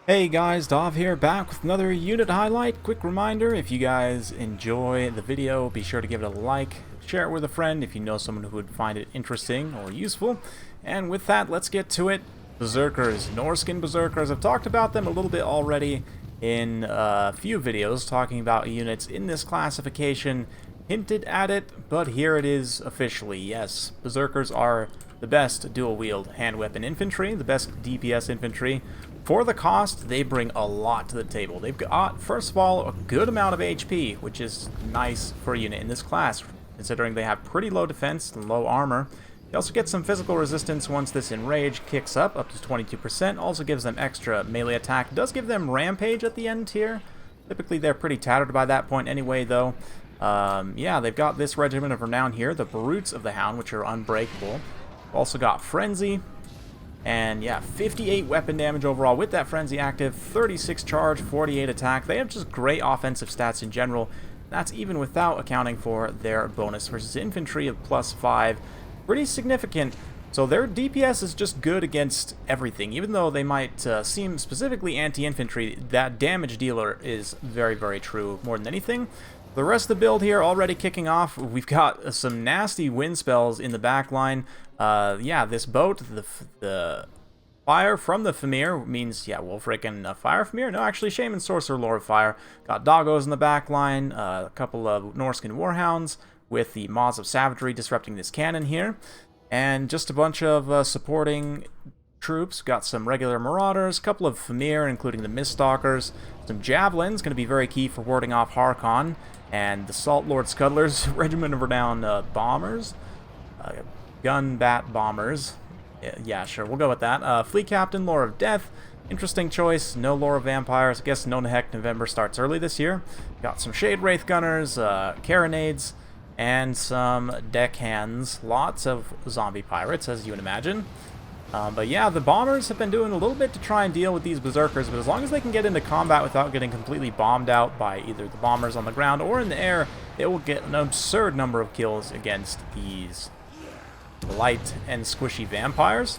Hey guys, Dov here, back with another unit highlight. Quick reminder, if you guys enjoy the video, be sure to give it a like, share it with a friend if you know someone who would find it interesting or useful. And with that, let's get to it. Berserkers, Norscan Berserkers. I've talked about them a little bit already in a few videos, talking about units in this classification, hinted at it, but here it is officially. Yes, Berserkers are the best dual-wield hand weapon infantry, the best DPS infantry. For the cost, they bring a lot to the table. They've got, first of all, a good amount of HP, which is nice for a unit in this class, considering they have pretty low defense and low armor. They also get some physical resistance once this Enrage kicks up to 22%. Also gives them extra melee attack. Does give them Rampage at the end here. Typically, they're pretty tattered by that point anyway, though. Yeah, they've got this Regiment of Renown here, the Brutes of the Hound, which are unbreakable. Also got Frenzy. And yeah, 58 weapon damage overall with that Frenzy active, 36 charge, 48 attack. They have just great offensive stats in general. That's even without accounting for their bonus versus infantry of +5. Pretty significant. So their DPS is just good against everything. Even though they might seem specifically anti-infantry, that damage dealer is very, very true more than anything. The rest of the build here already kicking off. We've got some nasty wind spells in the back line. Yeah, this boat, the fire from the Famir means, yeah, Wolfric and Fire Famir. No, actually, Shaman Sorcerer, Lord of Fire. Got doggos in the back line, a couple of Norscan Warhounds with the Maws of Savagery disrupting this cannon here. And just a bunch of supporting troops. Got some regular Marauders, a couple of Famir, including the Miststalkers. Some Javelins, going to be very key for warding off Harkon. And the Salt Lord Scuttlers, Regiment of Renown Bombers. Gun Bat Bombers. Yeah, sure, we'll go with that. Fleet Captain, Lore of Death. Interesting choice. No Lore of Vampires. I guess No Heck November starts early this year. Got some Shade Wraith Gunners, Carronades, and some Deckhands. Lots of zombie pirates, as you would imagine. But yeah, the Bombers have been doing a little bit to try and deal with these Berserkers, but as long as they can get into combat without getting completely bombed out by either the Bombers on the ground or in the air, they will get an absurd number of kills against these light and squishy vampires.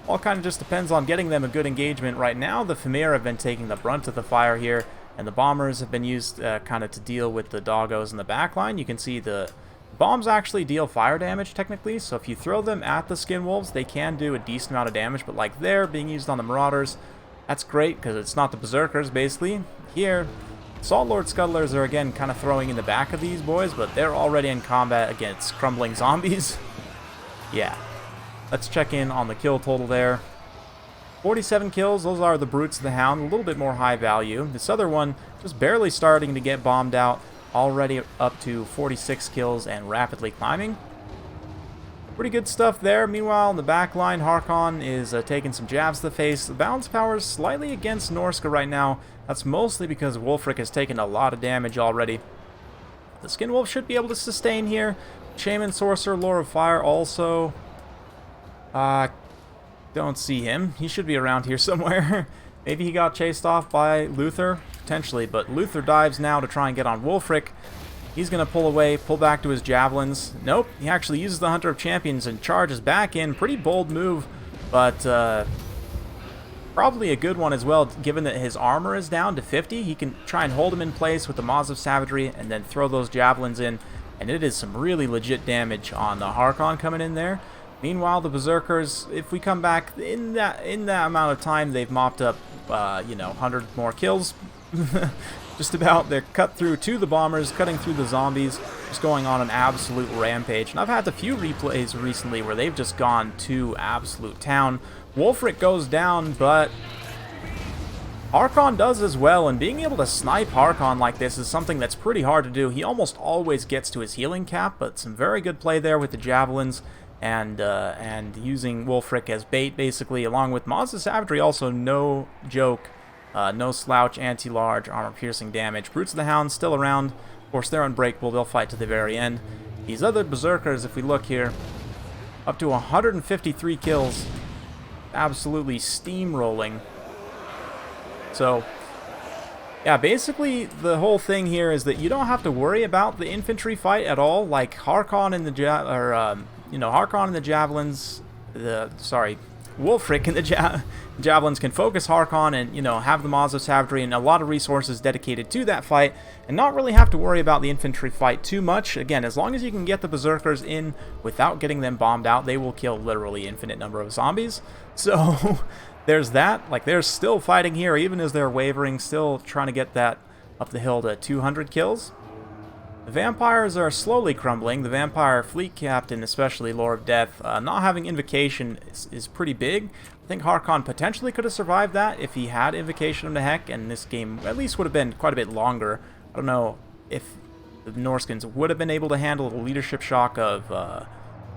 All kind of just depends on getting them a good engagement. Right now, the Famir have been taking the brunt of the fire here, and the Bombers have been used kind of to deal with the doggos in the backline. You can see the bombs actually deal fire damage, technically, so if you throw them at the Skin Wolves, they can do a decent amount of damage, but like they're being used on the Marauders, that's great, because it's not the Berserkers, basically. Here, Salt Lord Scuttlers are, again, kind of throwing in the back of these boys, but they're already in combat against crumbling zombies. Yeah. Let's check in on the kill total there. 47 kills, those are the Brutes of the Hound, a little bit more high value. This other one, just barely starting to get bombed out, already up to 46 kills and rapidly climbing. Pretty good stuff there. Meanwhile, in the back line, Harkon is taking some jabs to the face. The balance power is slightly against Norsca right now. That's mostly because Wolfric has taken a lot of damage already. The Skin Wolf should be able to sustain here. Shaman Sorcerer, Lore of Fire also. Don't see him. He should be around here somewhere. Maybe he got chased off by Luther, potentially, but Luther dives now to try and get on Wolfric. He's going to pull away, pull back to his javelins. Nope, he actually uses the Hunter of Champions and charges back in. Pretty bold move, but probably a good one as well, given that his armor is down to 50. He can try and hold him in place with the Maws of Savagery and then throw those javelins in, and it is some really legit damage on the Harkon coming in there. Meanwhile, the Berserkers, if we come back in that amount of time, they've mopped up, 100 more kills. Just about. They're cut through to the Bombers, cutting through the zombies, just going on an absolute rampage. And I've had a few replays recently where they've just gone to absolute town. Wolfric goes down, but Harkon does as well, and being able to snipe Harkon like this is something that's pretty hard to do. He almost always gets to his healing cap, but some very good play there with the javelins. And using Wolfric as bait, basically, along with Maws of Savagery, also no joke, no slouch, anti-large, armor-piercing damage. Brutes of the Hound still around. Of course, they're unbreakable. They'll fight to the very end. These other Berserkers, if we look here, up to 153 kills. Absolutely steamrolling. So, yeah, basically, the whole thing here is that you don't have to worry about the infantry fight at all. Like, Harkon and the Harkon and the Javelins, Wulfric and the Javelins can focus Harkon and, you know, have the Maws of Savagery and a lot of resources dedicated to that fight and not really have to worry about the infantry fight too much. Again, as long as you can get the Berserkers in without getting them bombed out, they will kill literally infinite number of zombies. So there's that. Like, they're still fighting here, even as they're wavering, still trying to get that up the hill to 200 kills. The vampires are slowly crumbling. The vampire fleet captain, especially Lord of Death, not having Invocation is pretty big. I think Harkon potentially could have survived that if he had Invocation of the Heck, and this game at least would have been quite a bit longer. I don't know if the Norskins would have been able to handle the leadership shock of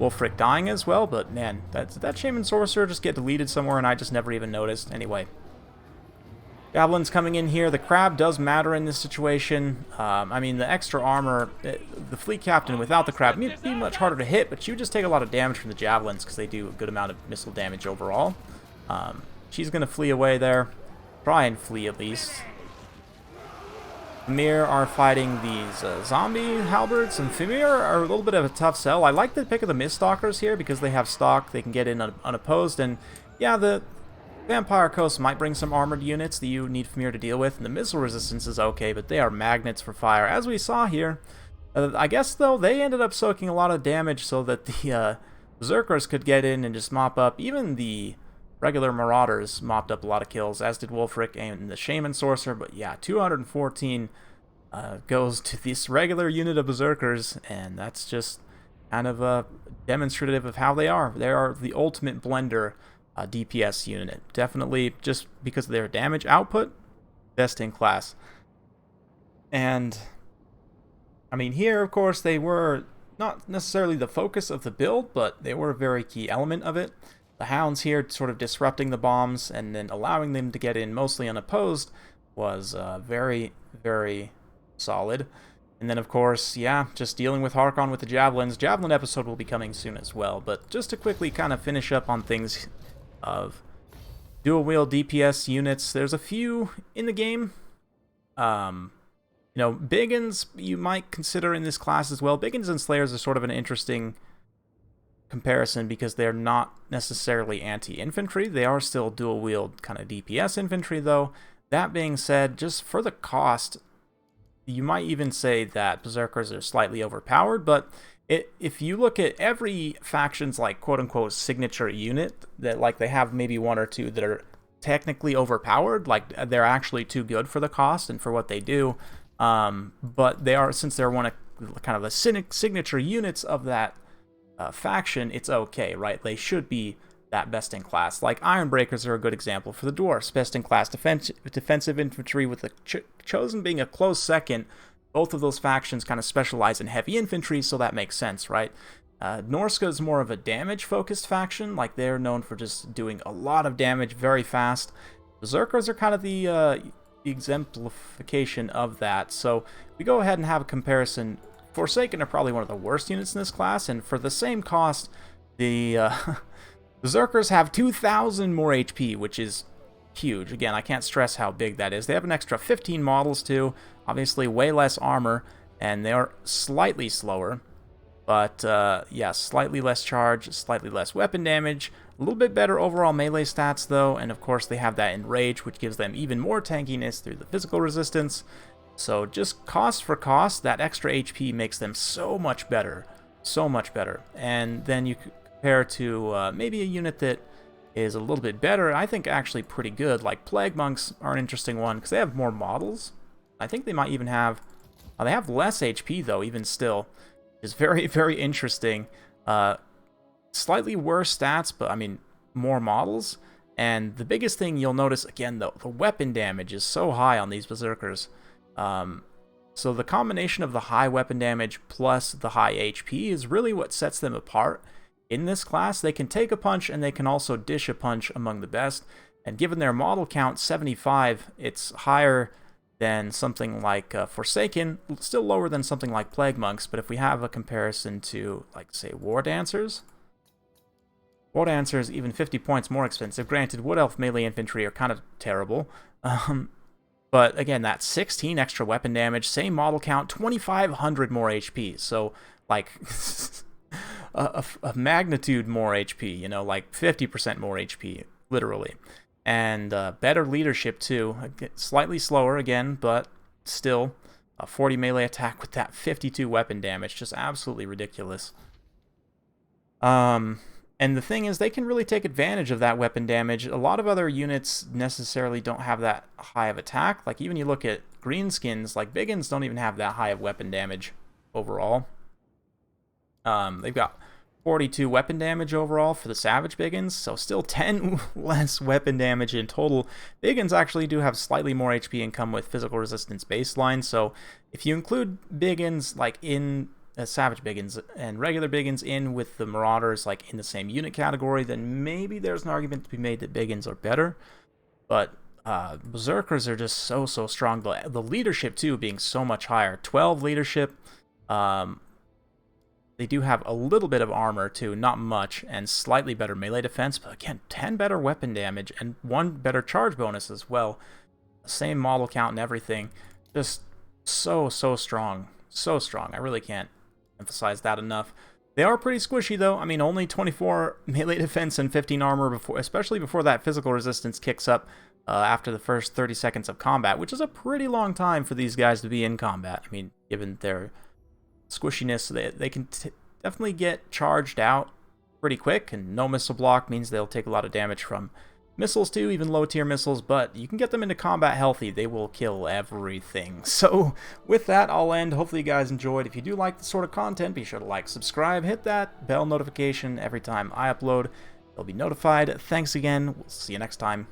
Wulfric dying as well, but man, that Shaman Sorcerer just get deleted somewhere and I just never even noticed. Anyway. Javelins coming in here. The crab does matter in this situation. I mean, the extra armor, the fleet captain without the crab may be much harder to hit, but you just take a lot of damage from the javelins because they do a good amount of missile damage overall. She's going to flee away there. Try and flee at least. Fimir are fighting these zombie halberds, and Fimir are a little bit of a tough sell. I like the pick of the Miststalkers here because they have stock. They can get in unopposed, and yeah, the Vampire Coast might bring some armored units that you need Fimir to deal with, and the missile resistance is okay, but they are magnets for fire, as we saw here. I guess, though, they ended up soaking a lot of damage so that the Berserkers could get in and just mop up. Even the regular Marauders mopped up a lot of kills, as did Wulfric and the Shaman Sorcerer, but yeah, 214 goes to this regular unit of Berserkers, and that's just kind of demonstrative of how they are. They are the ultimate blender DPS unit. Definitely, just because of their damage output, best in class. And I mean, here of course they were not necessarily the focus of the build, but they were a very key element of it. The Hounds here sort of disrupting the bombs and then allowing them to get in mostly unopposed was very, very solid. And then, of course, yeah, just dealing with Harkon with the Javelins. Javelin episode will be coming soon as well. But just to quickly kind of finish up on things of dual-wield DPS units, there's a few in the game. You know, Biggins you might consider in this class as well. Biggins and Slayers are sort of an interesting comparison because they're not necessarily anti-infantry. They are still dual-wield kind of DPS infantry, though. That being said, just for the cost, you might even say that Berserkers are slightly overpowered, but if you look at every faction's like quote-unquote signature unit, that like they have maybe one or two that are technically overpowered, like they're actually too good for the cost and for what they do, but they are, since they're one of kind of the signature units of that faction, it's okay, right? They should be that best in class. Like Ironbreakers are a good example for the dwarfs, best in class defensive infantry, with the Chosen being a close second. Both of those factions kind of specialize in heavy infantry, so that makes sense, right? Norsca is more of a damage-focused faction. Like, they're known for just doing a lot of damage very fast. Berserkers are kind of the exemplification of that. So we go ahead and have a comparison. Forsaken are probably one of the worst units in this class, and for the same cost, the Berserkers have 2,000 more HP, which is huge. Again, I can't stress how big that is. They have an extra 15 models too, obviously way less armor, and they are slightly slower, but yeah, slightly less charge, slightly less weapon damage, a little bit better overall melee stats though, and of course they have that Enrage, which gives them even more tankiness through the physical resistance. So just cost for cost, that extra HP makes them so much better, so much better. And then you compare to maybe a unit that is a little bit better, I think actually pretty good, like Plague Monks are an interesting one because they have more models. I think they might even have, they have less HP though, even still. It's very, very interesting. Slightly worse stats, but I mean, more models. And the biggest thing you'll notice, again, the weapon damage is so high on these Berserkers. So the combination of the high weapon damage plus the high HP is really what sets them apart. In this class, they can take a punch and they can also dish a punch among the best. And given their model count, 75, it's higher than something like Forsaken, still lower than something like Plague Monks. But if we have a comparison to, like, say, War Dancers, even 50 points more expensive. Granted, Wood Elf melee infantry are kind of terrible. But again, that's 16 extra weapon damage, same model count, 2,500 more HP. So, like, a magnitude more HP, you know, like 50% more HP, literally. And better leadership too, slightly slower again, but still a 40 melee attack with that 52 weapon damage, just absolutely ridiculous. And the thing is, they can really take advantage of that weapon damage. A lot of other units necessarily don't have that high of attack. Like, even you look at greenskins, like Biggins don't even have that high of weapon damage overall. They've got 42 weapon damage overall for the Savage Biggins, so still 10 less weapon damage in total. Biggins actually do have slightly more HP and come with physical resistance baseline, so if you include Biggins like in Savage Biggins and regular Biggins in with the Marauders like in the same unit category, then maybe there's an argument to be made that Biggins are better. But Berserkers are just so strong. The leadership too being so much higher. 12 leadership. They do have a little bit of armor too, not much, and slightly better melee defense, but again, 10 better weapon damage and 1 better charge bonus as well. Same model count and everything. Just so strong. So strong. I really can't emphasize that enough. They are pretty squishy though. I mean, only 24 melee defense and 15 armor before, especially before that physical resistance kicks up after the first 30 seconds of combat, which is a pretty long time for these guys to be in combat. I mean, given their squishiness, they can definitely get charged out pretty quick, and no missile block means they'll take a lot of damage from missiles too, even low tier missiles, but you can get them into combat healthy. They will kill everything. So with that, I'll end. Hopefully you guys enjoyed. If you do like this sort of content, be sure to like, subscribe, hit that bell notification every time I upload. You'll be notified. Thanks again. We'll see you next time.